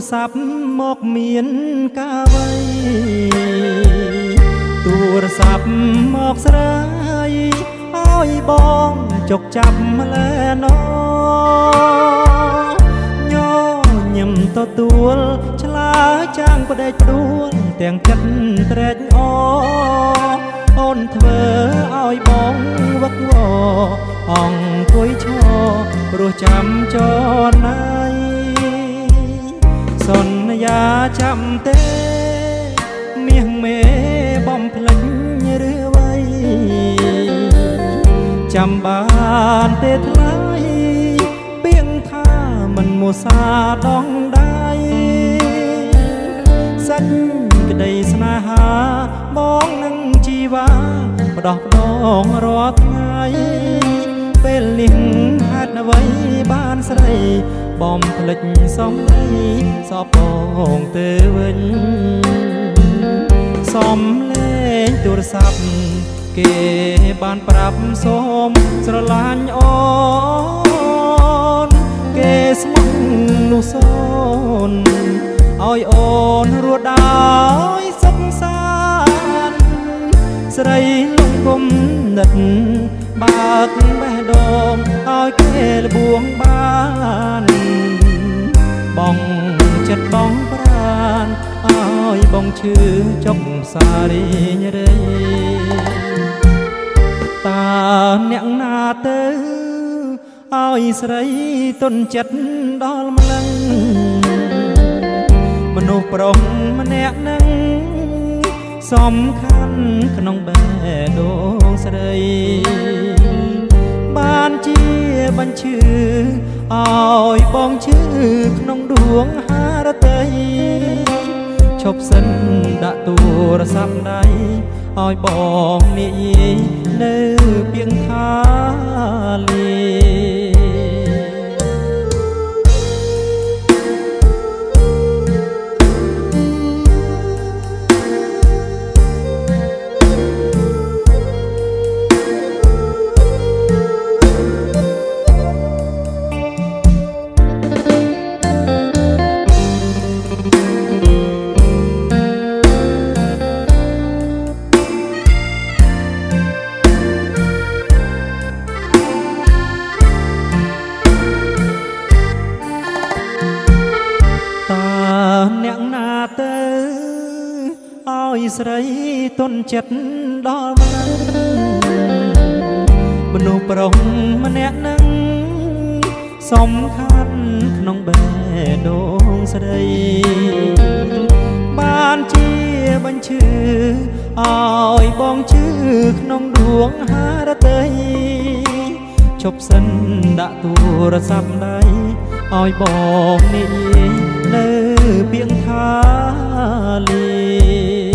ស័ព្ទមកមានការវ័យទូរស័ព្ទមកស្រាយឲ្យបងចុកចាប់ម្លែណោញញឹមទទួលឆ្លើយចាងផ្ដេកផ្ដួលទាំងចិត្តត្រេកអរអូនធ្វើឲ្យបងវឹកវរអង្គុយឈរព្រោះចាំចរណៃសន្យាចាំទេមាសមេបំភ្លេចឬអ្វីចាំបានទេថ្លៃពាក្យថាមិនមូសាដងដៃសាច់ក្តីស្នេហាបងនឹងជីវ៉ាផ្ដោះផ្ដងរាល់ថ្ងៃពេលនេះហេតុអ្វីបានស្រីបំភ្លេចសំដីសពបងទៅវិញសំលេងទូរស័ព្ទគេបានប្រាប់សូមស្រឡាញ់អូនគេស្មោះនោះសូនឲ្យអូនរស់ដោយសុខសាន្តស្រីលងគុំនិតបើកបេះដូងឲ្យគេលបួងបានបងចិត្តបងប្រានឲ្យបងឈឺចុកសារីញរេតើអ្នកណាទៅឲ្យស្រីទុនចិត្តដល់ម្លឹងមនុស្សប្រុសម្នាក់នឹងសំខាន់ក្នុងបេះដូងស្រីបានជាបញ្ឈឺឲ្យបងឈឺក្នុងដួងហារតីឈប់សិនដាក់ទូរស័ព្ទដៃឲ្យបងនិយាយនៅពាក្យថាលាអ្នកណាទៅឲ្យស្រីទុនចិត្តដល់ម្លឹងមនុស្សប្រុសម្នាក់នឹងសំខាន់ក្នុងបេះដូងស្រីបានជាបញ្ឈឺឲ្យបងឈឺក្នុងដួងហារតីឈប់សិនដាក់ទូរស័ព្ទដៃឲ្យបងនិយាយនៅពាក្យថាលា